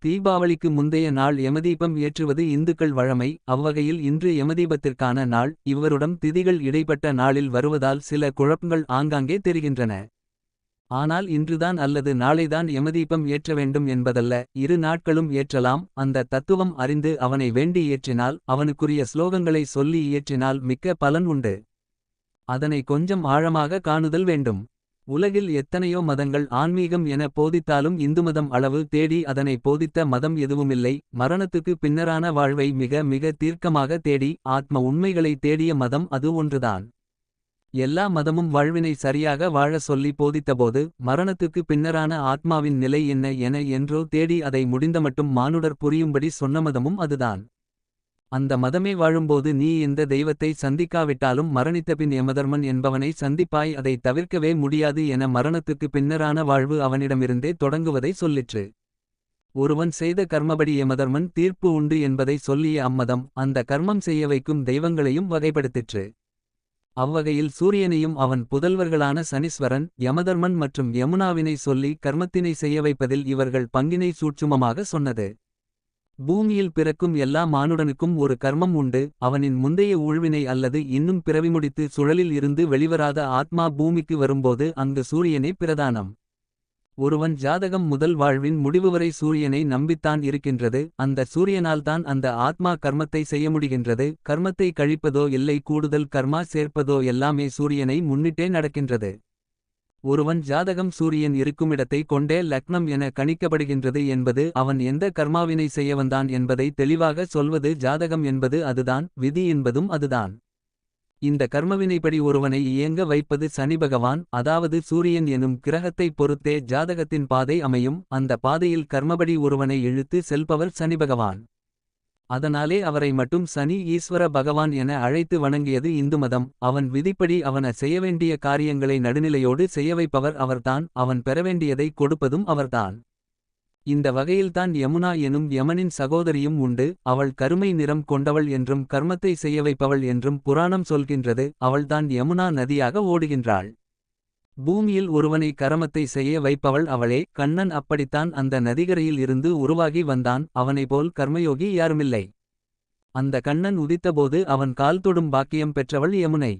தீபாவளிக்கு முந்தைய நாள் யமதீபம் ஏற்றுவது இந்துக்கள் வழமை. அவ்வகையில் இன்று யமதீபத்திற்கான நாள். இவ்வருடம் திதிகள் இடைப்பட்ட நாளில் வருவதால் சில குழப்பங்கள் ஆங்காங்கே தெரிகின்றன. ஆனால் இன்றுதான் அல்லது நாளைதான் யமதீபம் ஏற்ற வேண்டும் என்பதல்ல. இரு நாட்களும் ஏற்றலாம். அந்த தத்துவம் அறிந்து அவனை வேண்டி ஏற்றினால், அவனுக்குரிய ஸ்லோகங்களை சொல்லி இயற்றினால் மிக்க பலன் உண்டு. அதனை கொஞ்சம் ஆழமாக காணுதல் வேண்டும். உலகில் எத்தனையோ மதங்கள் ஆன்மீகம் என போதித்தாலும் இந்துமதம் அளவு தேடி அதனை போதித்த மதம் எதுவுமில்லை. மரணத்துக்கு பின்னரான வாழ்வை மிக மிக தீர்க்கமாக தேடி ஆத்ம உண்மைகளை தேடிய மதம் அது ஒன்றுதான். எல்லா மதமும் வாழ்வினை சரியாக வாழ சொல்லி போதித்தபோது, மரணத்துக்கு பின்னரான ஆத்மாவின் நிலை என்ன என என்றோ தேடி அதை முடிந்தமட்டும் மானுடர் புரியும்படி சொன்ன மதமும் அதுதான். அந்த மதமே வாழும்போது நீ எந்த தெய்வத்தை சந்திக்காவிட்டாலும் மரணித்தபின் யமதர்மன் என்பவனை சந்திப்பாய். அதை தவிர்க்கவே முடியாது என மரணத்துக்கு பின்னரான வாழ்வு அவனிடமிருந்தே தொடங்குவதை சொல்லிற்று. ஒருவன் செய்த கர்மபடி யமதர்மன் தீர்ப்பு உண்டு என்பதை சொல்லிய அம்மதம், அந்த கர்மம் செய்ய வைக்கும் தெய்வங்களையும் வகைப்படுத்திற்று. அவ்வகையில் சூரியனையும் அவன் புதல்வர்களான சனீஸ்வரன், யமதர்மன் மற்றும் யமுனாவினை சொல்லி கர்மத்தினை செய்ய வைப்பதில் இவர்கள் பங்கினை சூட்சுமமாக சொன்னது. பூமியில் பிறக்கும் எல்லா மானுடனுக்கும் ஒரு கர்மம் உண்டு. அவனின் முந்தைய ஊழ்வினை அல்லது இன்னும் பிறவிமுடித்து சுழலில் இருந்து வெளிவராத ஆத்மா பூமிக்கு வரும்போது அங்கு சூரியனே பிரதானம். ஒருவன் ஜாதகம் முதல் வாழ்வின் முடிவுவரை சூரியனை நம்பித்தான் இருக்கின்றது. அந்த சூரியனால்தான் அந்த ஆத்மா கர்மத்தை செய்ய முடிகின்றது. கர்மத்தை கழிப்பதோ இல்லை கூடுதல் கர்மா சேர்ப்பதோ எல்லாமே சூரியனை முன்னிட்டே நடக்கின்றது. ஒருவன் ஜாதகம் சூரியன் இருக்குமிடத்தை கொண்டே லக்னம் என கணிக்கப்படுகின்றது என்பது அவன் எந்த கர்மாவினை செய்யவந்தான் என்பதை தெளிவாக சொல்வது ஜாதகம் என்பது அதுதான். விதி என்பதும் அதுதான். இந்த கர்மவினைப்படி ஒருவனை இயங்க வைப்பது சனி பகவான், அதாவது சூரியன் எனும் கிரகத்தை பொறுத்தே ஜாதகத்தின் பாதை அமையும். அந்த பாதையில் கர்மபடி ஒருவனை இழுத்து செல்பவர் சனி பகவான். அதனாலே அவரை மட்டும் சனி ஈஸ்வர பகவான் என அழைத்து வணங்கியது இந்து மதம். அவன் விதிப்படி அவன செய்யவேண்டிய காரியங்களை நடுநிலையோடு செய்யவைப்பவர் அவர்தான். அவன் பெறவேண்டியதை கொடுப்பதும் அவர்தான். இந்த வகையில்தான் யமுனா எனும் யமனின் சகோதரியும் உண்டு. அவள் கருமை நிறம் கொண்டவள் என்றும் கர்மத்தை செய்யவைப்பவள் என்றும் புராணம் சொல்கின்றது. அவள்தான் யமுனா நதியாக ஓடுகின்றாள். பூமியில் ஒருவனை கரமத்தை செய்ய வைப்பவள் அவளே. கண்ணன் அப்படித்தான் அந்த நதிகரையில் இருந்து உருவாகி வந்தான். அவனைபோல் கர்மயோகி யாருமில்லை. அந்த கண்ணன் உதித்தபோது அவன் கால் தொடும் பாக்கியம் பெற்றவள் யமுனை.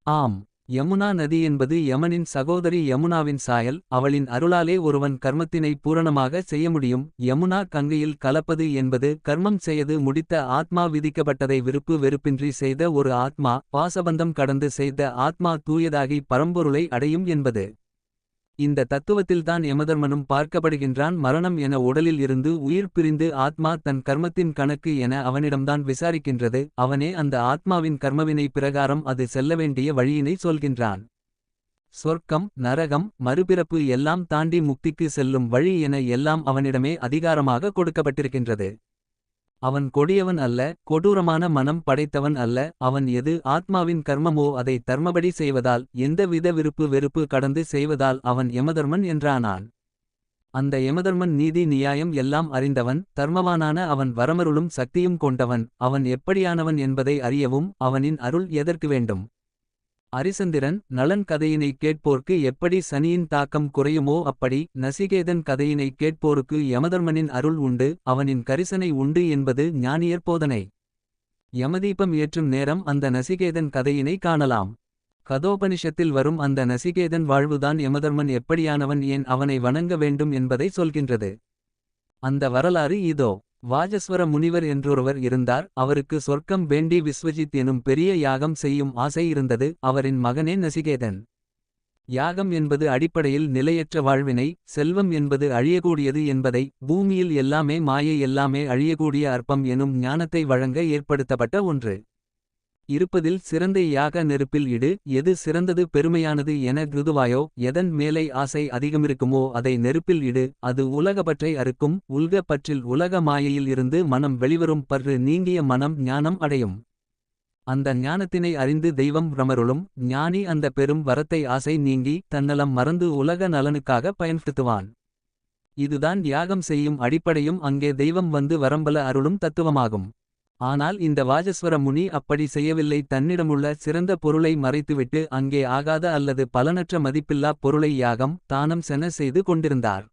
ஆம், யமுனா நதி என்பது யமனின் சகோதரி யமுனாவின் சாயல். அவளின் அருளாலே ஒருவன் கர்மத்தினை பூரணமாக செய்ய முடியும். யமுனா கங்கையில் கலப்பது என்பது கர்மம் செய்து முடித்த ஆத்மா விதிக்கப்பட்டதை விருப்பு வெறுப்பின்றி செய்த ஒரு ஆத்மா. பாசபந்தம் கடந்து செய்த ஆத்மா தூயதாகி பரம்பொருளை அடையும் என்பது. இந்த தத்துவத்தில்தான் யமதர்மனும் பார்க்கப்படுகின்றான். மரணம் என உடலில் இருந்து உயிர் பிரிந்து ஆத்மா தன் கர்மத்தின் கணக்கு என அவனிடம்தான் விசாரிக்கின்றது. அவனே அந்த ஆத்மாவின் கர்மவினை பிரகாரம் அது செல்லவேண்டிய வழியினை சொல்கின்றான். சொர்க்கம், நரகம், மறுபிறப்பு எல்லாம் தாண்டி முக்திக்கு செல்லும் வழி என எல்லாம் அவனிடமே அதிகாரமாக கொடுக்கப்பட்டிருக்கின்றது. அவன் கொடியவன் அல்ல, கொடூரமான மனம் படைத்தவன் அல்ல. அவன் எது ஆத்மாவின் கர்மமோ அதை தர்மபடி செய்வதால், எந்த வித விருப்பு வெறுப்பு கடந்து செய்வதால் அவன் யமதர்மன் என்றானான். அந்த யமதர்மன் நீதி நியாயம் எல்லாம் அறிந்தவன். தர்மவானான அவன் வரமருளும் சக்தியும் கொண்டவன். அவன் எப்படியானவன் என்பதை அறியவும் அவனின் அருள் எதற்கு வேண்டும்? அரிசந்திரன் நளன் கதையினை கேட்போர்க்கு எப்படி சனியின் தாக்கம் குறையுமோ அப்படி நசிகேதன் கதையினை கேட்போருக்கு யமதர்மனின் அருள் உண்டு. அவனின் கரிசனை உண்டு என்பது ஞானியர் போதனை. யமதீபம் ஏற்றும் நேரம் அந்த நசிகேதன் கதையினை காணலாம். கதோபனிஷத்தில் வரும் அந்த நசிகேதன் வாழ்வுதான் யமதர்மன் எப்படியானவன், ஏன் அவனை வணங்க வேண்டும் என்பதை சொல்கின்றது. அந்த வரலாறு இதோ. வாஜஸ்வர முனிவர் என்றொருவர் இருந்தார். அவருக்கு சொர்க்கம் வேண்டி விஸ்வஜித் எனும் பெரிய யாகம் செய்யும் ஆசை இருந்தது. அவரின் மகனே நசிகேதன். யாகம் என்பது அடிப்படையில் நிலையற்ற வாழ்வினை, செல்வம் என்பது அழியக்கூடியது என்பதை, பூமியில் எல்லாமே மாயை எல்லாமே அழியக்கூடிய அற்பம் எனும் ஞானத்தை வழங்க ஏற்படுத்தப்பட்ட ஒன்று. இருப்பதில் சிறந்த யாக நெருப்பில் இடு. எது சிறந்தது பெருமையானது என கிருதுவாயோ. எதன் மேலை ஆசை அதிகமிருக்குமோ அதை நெருப்பில் இடு. அது உலகப்பற்றை அறுக்கும். உல்க பற்றில் உலக மாயையில் இருந்து மனம் வெளிவரும். பற்று நீங்கிய மனம் ஞானம் அடையும். அந்த ஞானத்தினை அறிந்து தெய்வம் பிரமருளும். ஞானி அந்த பெரும் வரத்தை ஆசை நீங்கி தன்னலம் மறந்து உலக நலனுக்காக பயன்படுத்துவான். இதுதான் யாகம் செய்யும் அடிப்படையும் அங்கே தெய்வம் வந்து வரம்பல அருளும் தத்துவமாகும். ஆனால் இந்த வாஜஸ்வர முனி அப்படி செய்யவில்லை. தன்னிடமுள்ள சிறந்த பொருளை மறைத்துவிட்டு அங்கே ஆகாத அல்லது பலனற்ற மதிப்பில்லா பொருளை யாகம் தானம் சென செய்து கொண்டிருந்தார்.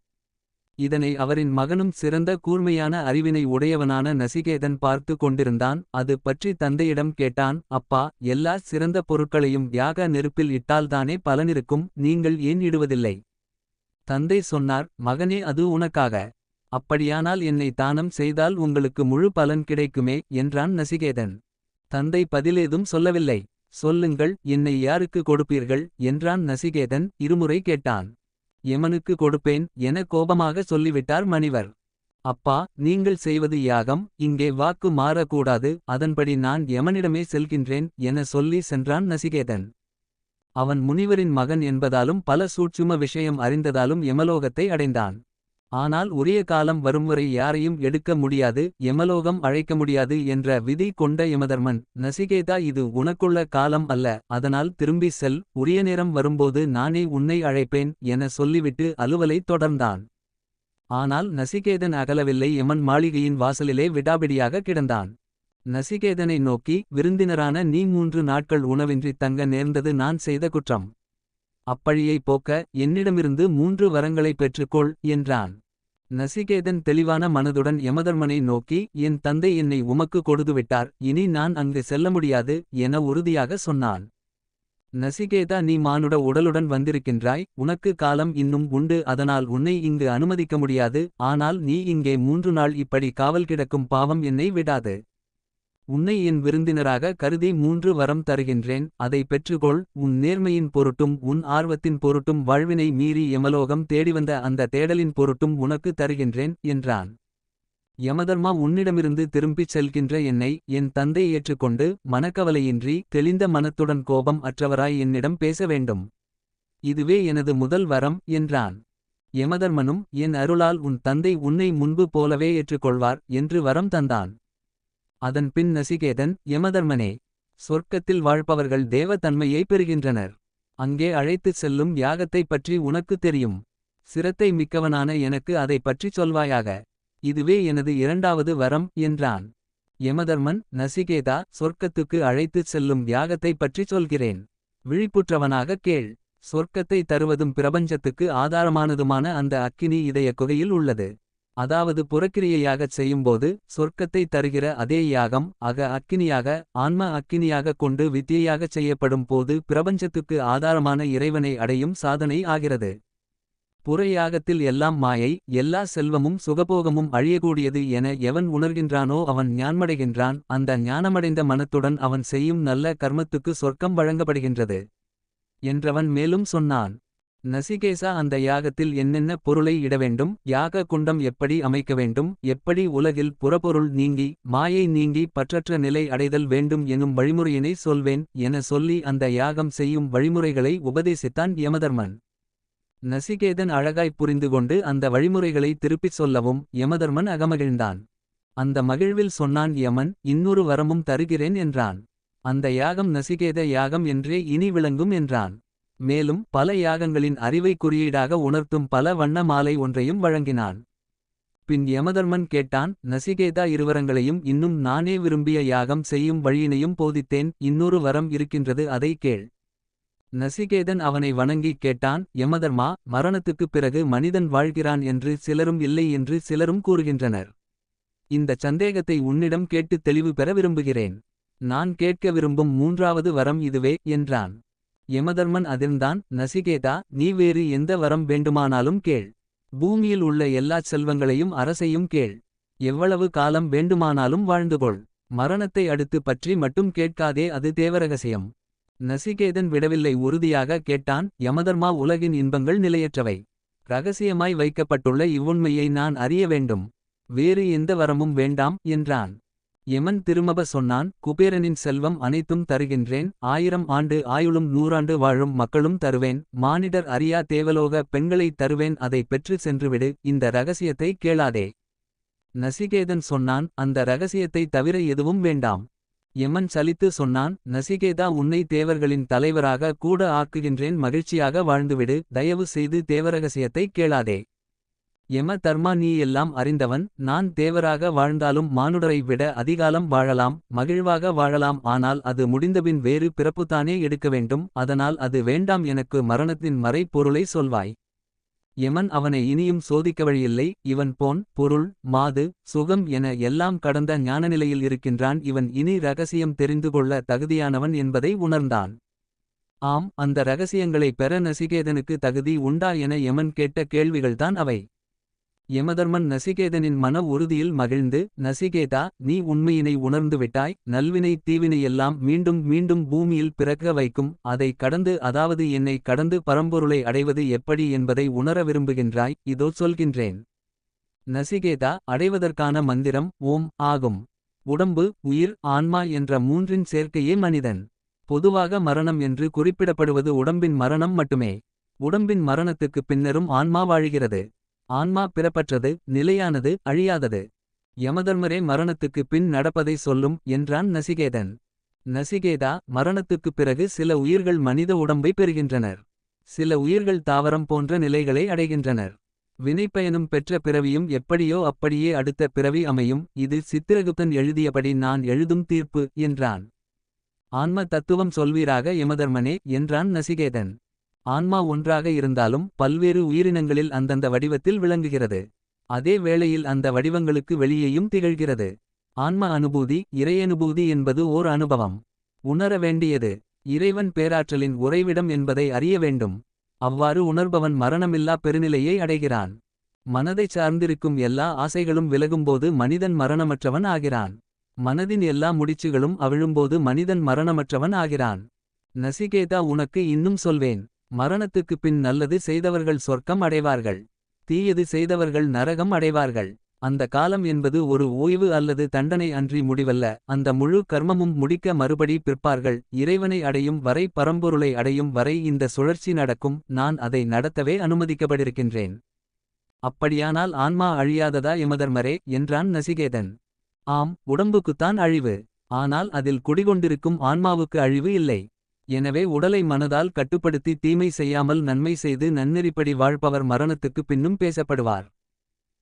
இதனை அவரின் மகனும் சிறந்த கூர்மையான அறிவினை உடையவனான நசிகேதன் பார்த்து கொண்டிருந்தான். அது பற்றி தந்தையிடம் கேட்டான். அப்பா, எல்லா சிறந்த பொருட்களையும் யாக நெருப்பில் இட்டால்தானே பலனிருக்கும், நீங்கள் ஏன் இடுவதில்லை? தந்தை சொன்னார், மகனே, அது உனக்காக. அப்படியானால் என்னை தானம் செய்தால் உங்களுக்கு முழு பலன் கிடைக்குமே என்றான் நசிகேதன். தந்தை பதிலேதும் சொல்லவில்லை. சொல்லுங்கள், என்னை யாருக்கு கொடுப்பீர்கள் என்றான் நசிகேதன் இருமுறை கேட்டான். யமனுக்கு கொடுப்பேன் என கோபமாக சொல்லிவிட்டார் மணிவர். அப்பா, நீங்கள் செய்வது யாகம், இங்கே வாக்கு மாறக்கூடாது, அதன்படி நான் யமனிடமே செல்கின்றேன் என சொல்லி சென்றான் நசிகேதன். அவன் முனிவரின் மகன் என்பதாலும் பல சூட்சும விஷயம் அறிந்ததாலும் யமலோகத்தை அடைந்தான். ஆனால் உரிய காலம் வரும்வரை யாரையும் எடுக்க முடியாது, யமலோகம் அழைக்க முடியாது என்ற விதி கொண்ட யமதர்மன், நசிகேதா, இது உனக்குள்ள காலம் அல்ல, அதனால் திரும்பி செல், உரிய நேரம் வரும்போது நானே உன்னை அழைப்பேன் என சொல்லிவிட்டு அலுவலை தொடர்ந்தான். ஆனால் நசிகேதன் அகலவில்லை. யமன் மாளிகையின் வாசலிலே விடாபிடியாக கிடந்தான். நசிகேதனை நோக்கி, விருந்தினரான நீ 3 நாட்கள் உணவின்றி தங்க நேர்ந்தது நான் செய்த குற்றம். அப்பழியை போக்க என்னிடமிருந்து 3 வரங்களைப் பெற்றுக்கொள் என்றான். நசிகேதன் தெளிவான மனதுடன் யமதர்மனை நோக்கி, என் தந்தை என்னை உமக்கு கொடுத்துவிட்டார், இனி நான் அங்கு செல்ல முடியாது என உறுதியாக சொன்னான். நசிகேதா, நீ மானுட உடலுடன் வந்திருக்கின்றாய், உனக்கு காலம் இன்னும் உண்டு, அதனால் உன்னை இங்கு அனுமதிக்க முடியாது. ஆனால் நீ இங்கே 3 நாள் இப்படி காவல் கிடக்கும் பாவம் என்னை விடாது. உன்னை என் விருந்தினராக கருதி 3 வரம் தருகின்றேன், அதை பெற்றுக்கொள். உன் நேர்மையின் பொருட்டும் உன் ஆர்வத்தின் பொருட்டும் வாழ்வினை மீறி யமலோகம் தேடிவந்த அந்த தேடலின் பொருட்டும் உனக்கு தருகின்றேன் என்றான். யமதர்மா, உன்னிடமிருந்து திரும்பிச் செல்கின்ற என்னை என் தந்தை ஏற்றுக்கொண்டு மனக்கவலையின்றி தெளிந்த மனத்துடன் கோபம் அற்றவராய் என்னிடம் பேச வேண்டும். இதுவே எனது முதல் வரம் என்றான். யமதர்மனும், என் அருளால் உன் தந்தை உன்னை முன்பு போலவே ஏற்றுக்கொள்வார் என்று வரம் தந்தான். அதன் பின் நசிகேதன், யமதர்மனே, சொர்க்கத்தில் வாழ்பவர்கள் தேவ தன்மையை பெறுகின்றனர். அங்கே அழைத்துச் செல்லும் யாகத்தைப் பற்றி உனக்கு தெரியும். சிரத்தை மிக்கவனான எனக்கு அதை பற்றிச் சொல்வாயாக. இதுவே எனது 2வது வரம் என்றான். யமதர்மன், நசிகேதா, சொர்க்கத்துக்கு அழைத்துச் செல்லும் யாகத்தைப் பற்றிச் சொல்கிறேன். விழிப்புற்றவனாக கேள். சொர்க்கத்தை தருவதும் பிரபஞ்சத்துக்கு ஆதாரமானதுமான அந்த அக்கினி இதய குகையில் உள்ளது. அதாவது புறக்கிரியையாகச் செய்யும்போது சொர்க்கத்தை தருகிற அதே யாகம் அக அக்கினியாக ஆன்ம அக்கினியாகக் கொண்டு வித்தியையாகச் செய்யப்படும் போது பிரபஞ்சத்துக்கு ஆதாரமான இறைவனை அடையும் சாதனை ஆகிறது. புறயாகத்தில் எல்லாம் மாயை, எல்லா செல்வமும் சுகபோகமும் அழியக்கூடியது என எவன் உணர்கின்றானோ அவன் ஞானமடைகின்றான். அந்த ஞானமடைந்த மனத்துடன் அவன் செய்யும் நல்ல கர்மத்துக்கு சொர்க்கம் வழங்கப்படுகின்றது என்றவன் மேலும் சொன்னான். நசிகேசா, அந்த யாகத்தில் என்னென்ன பொருளை இடவேண்டும், யாக குண்டம் எப்படி அமைக்க வேண்டும், எப்படி உலகில் புறப்பொருள் நீங்கி மாயை நீங்கி பற்றற்ற நிலை அடைதல் வேண்டும் எனும் வழிமுறையினை சொல்வேன் என சொல்லி அந்த யாகம் செய்யும் வழிமுறைகளை உபதேசித்தான் யமதர்மன். நசிகேதன் அழகாய்ப் புரிந்துகொண்டு அந்த வழிமுறைகளை திருப்பிச் சொல்லவும் யமதர்மன் அகமகிழ்ந்தான். அந்த மகிழ்வில் சொன்னான் யமன், இன்னொரு வரமும் தருகிறேன் என்றான். அந்த யாகம் நசிகேத யாகம் என்றே இனி விளங்கும் என்றான். மேலும் பல யாகங்களின் அறிவை குறியீடாக உணர்த்தும் பல வண்ண மாலை ஒன்றையும் வழங்கினான். பின் யமதர்மன் கேட்டான், நசிகேதா, இருவரங்களையும் இன்னும் நானே விரும்பிய யாகம் செய்யும் வழியினையும் போதித்தேன், இன்னொரு வரம் இருக்கின்றது, அதை கேள். நசிகேதன் அவனை வணங்கி கேட்டான், யமதர்மா, மரணத்துக்குப் பிறகு மனிதன் வாழ்கிறான் என்று சிலரும் இல்லை என்று சிலரும் கூறுகின்றனர். இந்த சந்தேகத்தை உன்னிடம் கேட்டு தெளிவு பெற விரும்புகிறேன். நான் கேட்க விரும்பும் 3வது வரம் இதுவே என்றான். யமதர்மன் அதிர்ந்தான். நசிகேதா, நீ வேறு எந்த வரம் வேண்டுமானாலும் கேள். பூமியில் உள்ள எல்லாச் செல்வங்களையும் அரசையும் கேள். எவ்வளவு காலம் வேண்டுமானாலும் வாழ்ந்துகொள். மரணத்தை அடுத்து பற்றி மட்டும் கேட்காதே, அது தேவரகசியம். நசிகேதன் விடவில்லை, உறுதியாக கேட்டான். யமதர்மா, உலகின் இன்பங்கள் நிலையற்றவை. இரகசியமாய் வைக்கப்பட்டுள்ள இவ்வுண்மையை நான் அறிய வேண்டும். வேறு எந்த வரமும் வேண்டாம் என்றான். யமன் திரும்பப் சொன்னான், குபேரனின் செல்வம் அனைத்தும் தருகின்றேன், 1000 ஆண்டு ஆயுளும் 100 ஆண்டு வாழும் மக்களும் தருவேன், மானிடர் அறியா தேவலோக பெண்களைத் தருவேன், அதை பெற்று சென்றுவிடு, இந்த இரகசியத்தை கேளாதே. நசிகேதன் சொன்னான், அந்த இரகசியத்தை தவிர எதுவும் வேண்டாம். யமன் சலித்து சொன்னான், நசிகேதா, உன்னை தேவர்களின் தலைவராக கூட ஆக்குகின்றேன், மகிழ்ச்சியாக வாழ்ந்துவிடு, தயவு செய்து தேவரகசியத்தை கேளாதே. யம தர்மா, நீ எல்லாம் அறிந்தவன், நான் தேவராக வாழ்ந்தாலும் மானுடரை விட அதிகாலம் வாழலாம், மகிழ்வாக வாழலாம், ஆனால் அது முடிந்தபின் வேறு பிறப்புத்தானே எடுக்க வேண்டும், அதனால் அது வேண்டாம், எனக்கு மரணத்தின் மறை பொருளை சொல்வாய். யமன் அவனை இனியும் சோதிக்க வழியில்லை. இவன் பொன் பொருள் மாது சுகம் என எல்லாம் கடந்த ஞானநிலையில் இருக்கின்றான். இவன் இனி ரகசியம் தெரிந்து கொள்ள தகுதியானவன் என்பதை உணர்ந்தான். ஆம், அந்த ரகசியங்களை பெற நசிகேதனுக்கு தகுதி உண்டா என யமன் கேட்ட கேள்விகள்தான் அவை. யமதர்மன் நசிகேதனின் மன உறுதியில் மகிழ்ந்து, நசிகேதா, நீ உண்மையினை உணர்ந்து விட்டாய். நல்வினை தீவினை எல்லாம் மீண்டும் மீண்டும் பூமியில் பிறக்க வைக்கும். அதை கடந்து, அதாவது என்னை கடந்து பரம்பொருளை அடைவது எப்படி என்பதை உணர விரும்புகின்றாய். இதோ சொல்கின்றேன். நசிகேதா, அடைவதற்கான மந்திரம் ஓம் ஆகும். உடம்பு உயிர் ஆன்மா என்ற மூன்றின் சேர்க்கையே மனிதன். பொதுவாக மரணம் என்று குறிப்பிடப்படுவது உடம்பின் மரணம் மட்டுமே. உடம்பின் மரணத்துக்குப் பின்னரும் ஆன்மா வாழுகிறது. ஆன்மா பிறப்பற்றது, நிலையானது, அழியாதது. யமதர்மரே மரணத்துக்குப் பின் நடப்பதை சொல்லும் என்றான் நசிகேதன். நசிகேதா, மரணத்துக்குப் பிறகு சில உயிர்கள் மனித உடம்பை பெறுகின்றனர். சில உயிர்கள் தாவரம் போன்ற நிலைகளை அடைகின்றனர். வினைப்பயனும் பெற்ற பிறவியும் எப்படியோ அப்படியே அடுத்த பிறவி அமையும். இது சித்திரகுப்தன் எழுதியபடி நான் எழுதும் தீர்ப்பு என்றான். ஆன்ம தத்துவம் சொல்வீராக யமதர்மனே என்றான் நசிகேதன். ஆன்மா ஒன்றாக இருந்தாலும் பல்வேறு உயிரினங்களில் அந்தந்த வடிவத்தில் விளங்குகிறது. அதே வேளையில் அந்த வடிவங்களுக்கு வெளியேயும் திகழ்கிறது. ஆன்ம அனுபூதி இறையனுபூதி என்பது ஓர் அனுபவம். உணர வேண்டியது இறைவன் பேராற்றலின் உறைவிடம் என்பதை அறிய வேண்டும். அவ்வாறு உணர்பவன் மரணமில்லா பெருநிலையை அடைகிறான். மனதைச் சார்ந்திருக்கும் எல்லா ஆசைகளும் விலகும்போது மனிதன் மரணமற்றவன் ஆகிறான். மனதின் எல்லா முடிச்சுகளும் அவிழும்போது மனிதன் மரணமற்றவன் ஆகிறான். நசிகேதா, உனக்கு இன்னும் சொல்வேன். மரணத்துக்குப் பின் நல்லது செய்தவர்கள் சொர்க்கம் அடைவார்கள். தீயது செய்தவர்கள் நரகம் அடைவார்கள். அந்த காலம் என்பது ஒரு ஓய்வு அல்லது தண்டனை அன்றி முடிவல்ல. அந்த முழு கர்மமும் முடிக்க மறுபடி பிற்பார்கள். இறைவனை அடையும் வரை, பரம்பொருளை அடையும் வரை இந்த சுழற்சி நடக்கும். நான் அதை நடத்தவே அனுமதிக்கப்பட்டிருக்கின்றேன். அப்படியானால் ஆன்மா அழியாததா யமதர்மரே என்றான் நசிகேதன். ஆம், உடம்புக்குத்தான் அழிவு. ஆனால் அதில் குடிகொண்டிருக்கும் ஆன்மாவுக்கு அழிவு இல்லை. எனவே உடலை மனதால் கட்டுப்படுத்தி தீமை செய்யாமல் நன்மை செய்து நன்னெறிப்படி வாழ்பவர் மரணத்துக்குப் பின்னும் பேசப்படுவார்.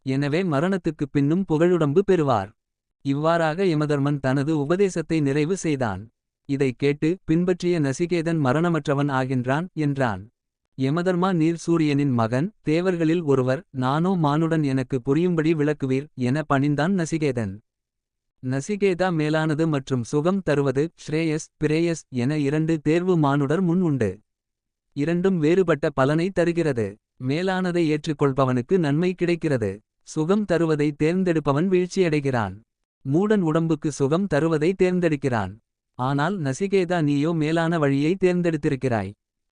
எனவே மரணத்துக்குப் பின்னும் புகழுடம்பு பெறுவார். இவ்வாறாக யமதர்மன் தனது உபதேசத்தை நிறைவு செய்தான். இதைக் கேட்டு பின்பற்றிய நசிகேதன் மரணமற்றவன் ஆகின்றான் என்றான். யமதர்மா, நீர் சூரியனின் மகன், தேவர்களில் ஒருவர். நானோ மானுடன், எனக்கு புரியும்படி விளக்குவீர் என பணிந்தான் நசிகேதன். நசிகேதா, மேலானது மற்றும் சுகம் தருவது ஸ்ரேயஸ் பிரேயஸ் என இரண்டு தேர்வு மானுடர் முன் உண்டு. இரண்டும் வேறுபட்ட பலனை தருகிறது. மேலானதை ஏற்றுக்கொள்பவனுக்கு நன்மை கிடைக்கிறது. சுகம் தருவதை தேர்ந்தெடுப்பவன் வீழ்ச்சியடைகிறான். மூடன் உடம்புக்கு சுகம் தருவதை தேர்ந்தெடுக்கிறான். ஆனால் நசிகேதா, நீயோ மேலான வழியை தேர்ந்தெடுத்திருக்கிறாய்.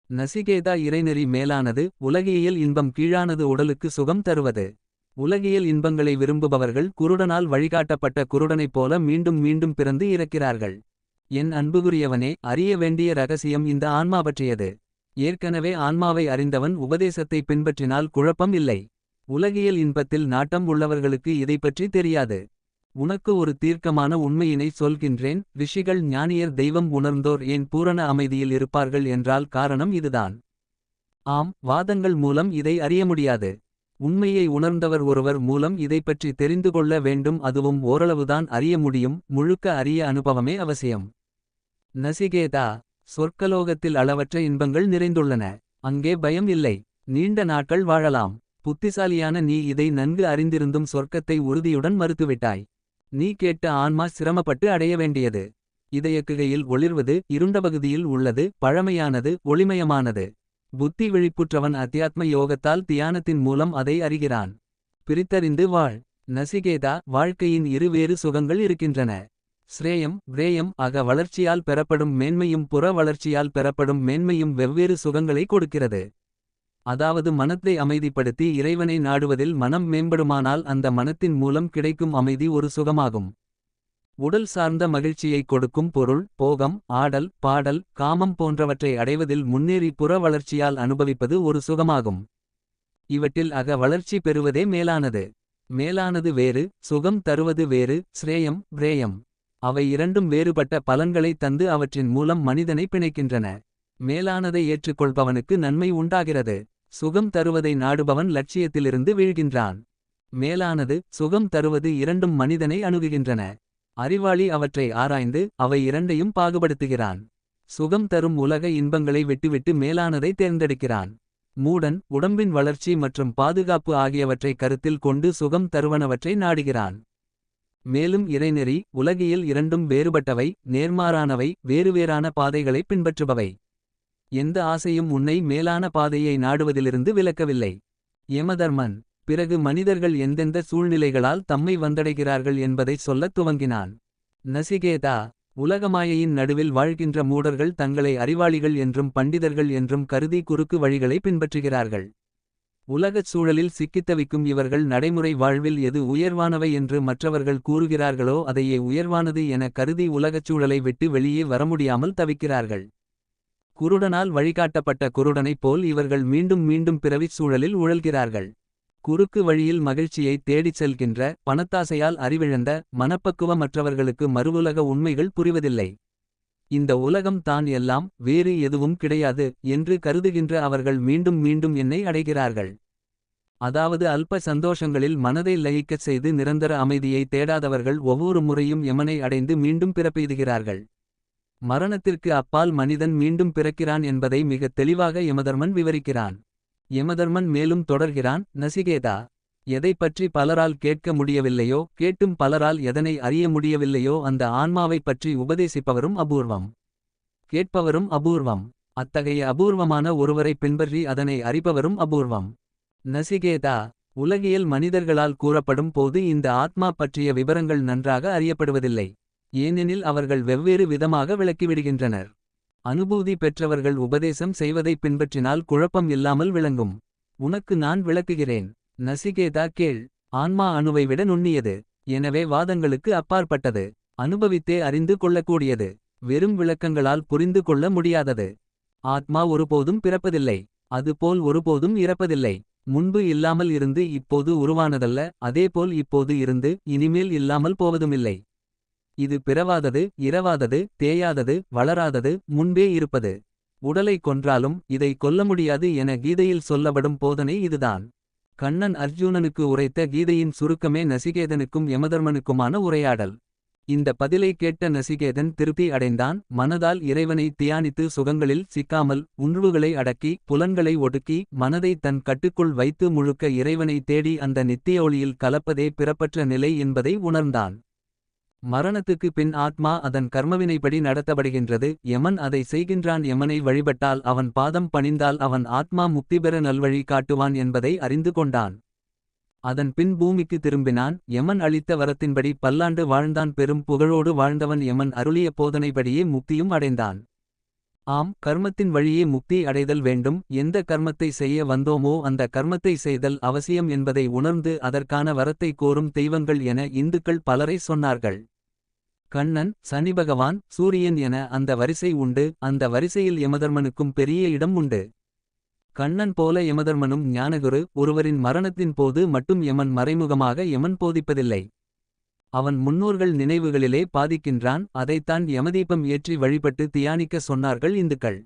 நசிகேதா, இறைநெறி மேலானது. உலகியல் இன்பம் கீழானது. உடலுக்கு சுகம் தருவது. உலகியல் இன்பங்களை விரும்புபவர்கள் குருடனால் வழிகாட்டப்பட்ட குருடனைப் போல மீண்டும் மீண்டும் பிறந்து இறக்கிறார்கள். என் அன்புக்குரியவனே, அறிய வேண்டிய ரகசியம் இந்த ஆன்மா பற்றியது. ஏற்கனவே ஆன்மாவை அறிந்தவன் உபதேசத்தை பின்பற்றினால் குழப்பம் இல்லை. உலகியல் இன்பத்தில் நாட்டம் உள்ளவர்களுக்கு இதைப்பற்றி தெரியாது. உனக்கு ஒரு தீர்க்கமான உண்மையினை சொல்கின்றேன். ரிஷிகள் ஞானியர் தெய்வம் உணர்ந்தோர் ஏன் பூரண அமைதியில் இருப்பார்கள் என்றால் காரணம் இதுதான். ஆம், வாதங்கள் மூலம் இதை அறிய முடியாது. உண்மையை உணர்ந்தவர் ஒருவர் மூலம் இதைப்பற்றி தெரிந்து கொள்ள வேண்டும். அதுவும் ஓரளவுதான் அறிய முடியும். முழுக்க அறிய அனுபவமே அவசியம். நசிகேதா, சொர்க்கலோகத்தில் அளவற்ற இன்பங்கள் நிறைந்துள்ளன. அங்கே பயம் இல்லை. நீண்ட நாட்கள் வாழலாம். புத்திசாலியான நீ இதை நன்கு அறிந்திருந்தும் சொர்க்கத்தை உறுதியுடன் மறுத்துவிட்டாய். நீ கேட்ட ஆன்மா சிரமப்பட்டு அடைய வேண்டியது. இதயக்குகையில் ஒளிர்வது, இருண்ட பகுதியில் உள்ளது, பழமையானது, ஒளிமயமானது. புத்தி விழிப்புற்றவன் அத்தியாத்ம யோகத்தால் தியானத்தின் மூலம் அதை அறிகிறான். பிரித்தறிந்து வாழ். நசிகேதா, வாழ்க்கையின் இருவேறு சுகங்கள் இருக்கின்றன. ஸ்ரேயம் விரேயம். அக வளர்ச்சியால் பெறப்படும் மேன்மையும் புற வளர்ச்சியால் பெறப்படும் மேன்மையும் வெவ்வேறு சுகங்களை கொடுக்கிறது. அதாவது மனத்தை அமைதிப்படுத்தி இறைவனை நாடுவதில் மனம் மேம்படுமானால் அந்த மனத்தின் மூலம் கிடைக்கும் அமைதி ஒரு சுகமாகும். உடல் சார்ந்த மகிழ்ச்சியை கொடுக்கும் பொருள், போகம், ஆடல், பாடல், காமம் போன்றவற்றை அடைவதில் முன்னேறி புற வளர்ச்சியால் அனுபவிப்பது ஒரு சுகமாகும். இவற்றில் அக வளர்ச்சி பெறுவதே மேலானது. மேலானது வேறு, சுகம் தருவது வேறு. ஸ்ரேயம் விரேயம். அவை இரண்டும் வேறுபட்ட பலன்களை தந்து அவற்றின் மூலம் மனிதனை பிணைக்கின்றன. மேலானதை ஏற்றுக்கொள்பவனுக்கு நன்மை உண்டாகிறது. சுகம் தருவதை நாடுபவன் லட்சியத்திலிருந்து வீழ்கின்றான். மேலானது சுகம் தருவது இரண்டும் மனிதனை அணுகுகின்றன. அறிவாளி அவற்றை ஆராய்ந்து அவை இரண்டையும் பாகுபடுத்துகிறான். சுகம் தரும் உலக இன்பங்களை விட்டுவிட்டு மேலானதை தேர்ந்தெடுக்கிறான். மூடன் உடம்பின் வளர்ச்சி மற்றும் பாதுகாப்பு ஆகியவற்றை கருத்தில் கொண்டு சுகம் தருவனவற்றை நாடுகிறான். மேலும் இறைநெறி உலகியல் இரண்டும் வேறுபட்டவை, நேர்மாறானவை, வேறுவேறான பாதைகளை பின்பற்றுபவை. எந்த ஆசையும் உன்னை மேலான பாதையை நாடுவதிலிருந்து விலக்கவில்லை. யமதர்மன் பிறகு மனிதர்கள் எந்தெந்த சூழ்நிலைகளால் தம்மை வந்தடைகிறார்கள் என்பதைச் சொல்லத் துவங்கினான். நசிகேதா உலகமாயையின் நடுவில் வாழ்கின்ற மூடர்கள் தங்களை அறிவாளிகள் என்றும் பண்டிதர்கள் என்றும் கருதி குறுக்கு வழிகளை பின்பற்றுகிறார்கள். உலகச் சூழலில் சிக்கித்தவிக்கும் இவர்கள் நடைமுறை வாழ்வில் எது உயர்வானவை என்று மற்றவர்கள் கூறுகிறார்களோ அதையே உயர்வானது என கருதி உலகச் சூழலை விட்டு வெளியே வரமுடியாமல் தவிக்கிறார்கள். குருடனால் வழிகாட்டப்பட்ட குருடனைப் போல் இவர்கள் மீண்டும் மீண்டும் பிறவிச் சூழலில் உழல்கிறார்கள். குறுக்கு வழியில் மகிழ்ச்சியை தேடிச் செல்கின்ற பணத்தாசையால் அறிவிழந்த மனப்பக்குவமற்றவர்களுக்கு மறுவுலக உண்மைகள் புரிவதில்லை. இந்த உலகம் தான் எல்லாம், வேறு எதுவும் கிடையாது என்று கருதுகின்ற அவர்கள் மீண்டும் மீண்டும் என்னை அடைகிறார்கள். அதாவது அல்ப சந்தோஷங்களில் மனதை லயிக்கச் செய்து நிரந்தர அமைதியை தேடாதவர்கள் ஒவ்வொரு முறையும் யமனை அடைந்து மீண்டும் பிறப்பெய்துகிறார்கள். மரணத்திற்கு அப்பால் மனிதன் மீண்டும் பிறக்கிறான் என்பதை மிகத் தெளிவாக யமதர்மன் விவரிக்கிறான். யமதர்மன் மேலும் தொடர்கிறான். நசிகேதா, எதைப்பற்றி பலரால் கேட்க முடியவில்லையோ, கேட்டும் பலரால் எதனை அறிய முடியவில்லையோ அந்த ஆன்மாவைப் பற்றி உபதேசிப்பவரும் அபூர்வம், கேட்பவரும் அபூர்வம். அத்தகைய அபூர்வமான ஒருவரை பின்பற்றி அதனை அறிபவரும் அபூர்வம். நசிகேதா, உலகியல் மனிதர்களால் கூறப்படும் போது இந்த ஆத்மா பற்றிய விபரங்கள் நன்றாக அறியப்படுவதில்லை. ஏனெனில் அவர்கள் வெவ்வேறு விதமாக விளக்கிவிடுகின்றனர். அனுபூதி பெற்றவர்கள் உபதேசம் செய்வதைப் பின்பற்றினால் குழப்பம் இல்லாமல் விளங்கும். உனக்கு நான் விளக்குகிறேன். நசிகேதா கேள். ஆன்மா அணுவை விட நுண்ணியது. எனவே வாதங்களுக்கு அப்பாற்பட்டது. அனுபவித்தே அறிந்து கொள்ளக்கூடியது. வெறும் விளக்கங்களால் புரிந்து கொள்ள முடியாதது. ஆத்மா ஒருபோதும் பிறப்பதில்லை. அதுபோல் ஒருபோதும் இறப்பதில்லை. முன்பு இல்லாமல் இருந்து இப்போது உருவானதல்ல, அதேபோல் இப்போது இருந்து இனிமேல் இல்லாமல் போவதுமில்லை. இது பிறவாதது, இறவாதது, தேயாதது, வளராதது, முன்பே இருப்பது. உடலை கொன்றாலும் இதை கொல்ல முடியாது என கீதையில் சொல்லப்படும் போதனை இதுதான். கண்ணன் அர்ஜுனனுக்கு உரைத்த கீதையின் சுருக்கமே நசிகேதனுக்கும் யமதர்மனுக்குமான உரையாடல். இந்த பதிலை கேட்ட நசிகேதன் திருப்தி அடைந்தான். மனதால் இறைவனை தியானித்து சுகங்களில் சிக்காமல் உணர்வுகளை அடக்கி புலன்களை ஒடுக்கி மனதை தன் கட்டுக்குள் வைத்து முழுக்க இறைவனை தேடி அந்த நித்திய ஒளியில் கலப்பதே பிறப்பற்ற நிலை என்பதை உணர்ந்தான். மரணத்துக்கு பின் ஆத்மா அதன் கர்மவினைப்படி நடத்தப்படுகின்றது. யமன் அதை செய்கின்றான். யமனை வழிபட்டால், அவன் பாதம் பணிந்தால் அவன் ஆத்மா முக்தி பெற நல்வழி காட்டுவான் என்பதை அறிந்து கொண்டான். அதன் பின் பூமிக்கு திரும்பினான். யமன் அளித்த வரத்தின்படி பல்லாண்டு வாழ்ந்தான். பெரும் புகழோடு வாழ்ந்தவன் யமன் அருளிய போதனைப்படியே முக்தியும் அடைந்தான். ஆம், கர்மத்தின் வழியே முக்தி அடைதல் வேண்டும். எந்த கர்மத்தை செய்ய வந்தோமோ அந்த கர்மத்தை செய்தல் அவசியம் என்பதை உணர்ந்து அதற்கான வரத்தை கோரும் தெய்வங்கள் என இந்துக்கள் பலரை சொன்னார்கள். கண்ணன், சனிபகவான், சூரியன் என அந்த வரிசை உண்டு. அந்த வரிசையில் யமதர்மனுக்கும் பெரிய இடம் உண்டு. கண்ணன் போல யமதர்மனும் ஞானகுரு. ஒருவரின் மரணத்தின் போது மட்டும் யமன் மறைமுகமாக யமன் போதிப்பதில்லை. அவன் முன்னோர்கள் நினைவுகளிலே பாதிக்கின்றான். அதைத்தான் யமதீபம் ஏற்றி வழிபட்டு தியானிக்க சொன்னார்கள் இந்துக்கள்.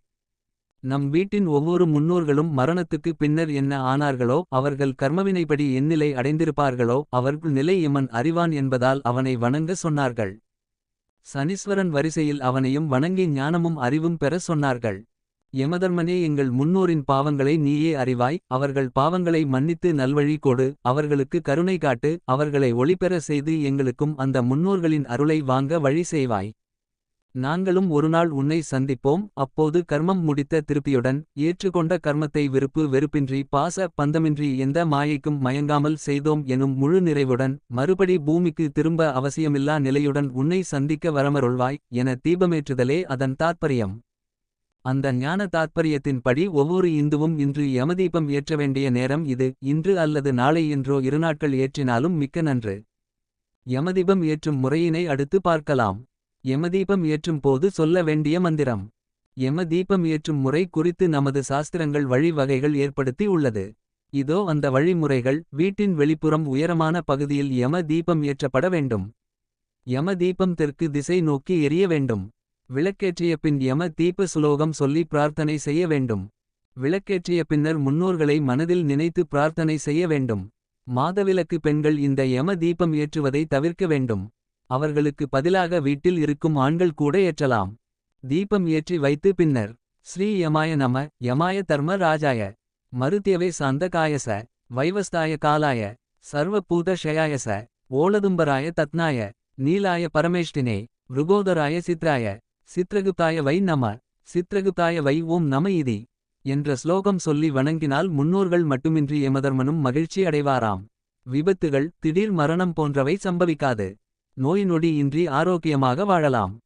நம் வீட்டின் ஒவ்வொரு முன்னோர்களும் மரணத்துக்கு பின்னர் என்ன ஆனார்களோ, அவர்கள் கர்மவினைப்படி எந்நிலை அடைந்திருப்பார்களோ அவர்கள் நிலை யமன் அறிவான் என்பதால் அவனை வணங்க சொன்னார்கள். சனீஸ்வரன் வரிசையில் அவனையும் வணங்கி ஞானமும் அறிவும் பெற சொன்னார்கள். யமதர்மனே, எங்கள் முன்னோரின் பாவங்களை நீயே அறிவாய். அவர்கள் பாவங்களை மன்னித்து நல்வழி கொடு. அவர்களுக்கு கருணை காட்டு. அவர்களை ஒளிபெற செய்து எங்களுக்கும் அந்த முன்னோர்களின் அருளை வாங்க வழி செய்வாய். நாங்களும் ஒருநாள் உன்னை சந்திப்போம். அப்போது கர்மம் முடித்த திருப்தியுடன், ஏற்றுக்கொண்ட கர்மத்தை விருப்பு வெறுப்பின்றி பாச பந்தமின்றி எந்த மாயைக்கும் மயங்காமல் செய்தோம் எனும் முழு நிறைவுடன், மறுபடி பூமிக்கு திரும்ப அவசியமில்லா நிலையுடன் உன்னை சந்திக்க வரமருள்வாய் என தீபமேற்றுதலே அதன் தாத்பரியம். அந்த ஞான தாத்பரியத்தின்படி ஒவ்வொரு இந்துவும் இன்று யமதீபம் ஏற்ற வேண்டிய நேரம் இது. இன்று அல்லது நாளை என்றோ 2 நாட்கள் ஏற்றினாலும் மிக்க நன்று. யமதீபம் ஏற்றும் முறையினை அடுத்து பார்க்கலாம். யமதீபம் ஏற்றும் போது சொல்ல வேண்டிய மந்திரம். யமதீபம் ஏற்றும் முறை குறித்து நமது சாஸ்திரங்கள் வழிவகைகள் ஏற்படுத்தி உள்ளது. இதோ அந்த வழிமுறைகள். வீட்டின் வெளிப்புறம் உயரமான பகுதியில் யம தீபம் ஏற்றப்பட வேண்டும். யம தீபம் தெற்கு திசை நோக்கி எரிய வேண்டும். விளக்கேற்றிய பின் யம தீப சுலோகம் சொல்லி பிரார்த்தனை செய்ய வேண்டும். விளக்கேற்றிய பின்னர் முன்னோர்களை மனதில் நினைத்து பிரார்த்தனை செய்ய வேண்டும். மாதவிலக்கு பெண்கள் இந்த யம தீபம் ஏற்றுவதை தவிர்க்க வேண்டும். அவர்களுக்கு பதிலாக வீட்டில் இருக்கும் ஆண்கள் கூட ஏற்றலாம். தீபம் ஏற்றி வைத்து பின்னர் ஸ்ரீ யமாய நம, யமாய தர்ம ராஜாய, மருத்யவே சாந்த காயச. வைவஸ்தாய காலாய. சர்வபூத ஷயாயச. ஓலதும்பராய தத்னாய. நீலாய பரமேஷ்டினே. ருகோதராய சித்ராய. சித்ரகுப்தாய வை நம. சித்ரகுப்தாய வை ஓம் நம இதி. என்ற ஸ்லோகம் சொல்லி வணங்கினால் முன்னோர்கள் மட்டுமின்றி யமதர்மனும் மகிழ்ச்சி அடைவாராம். விபத்துகள் திடீர் மரணம் போன்றவை சம்பவிக்காது. நோய் நொடி இன்றி ஆரோக்கியமாக வாழலாம்.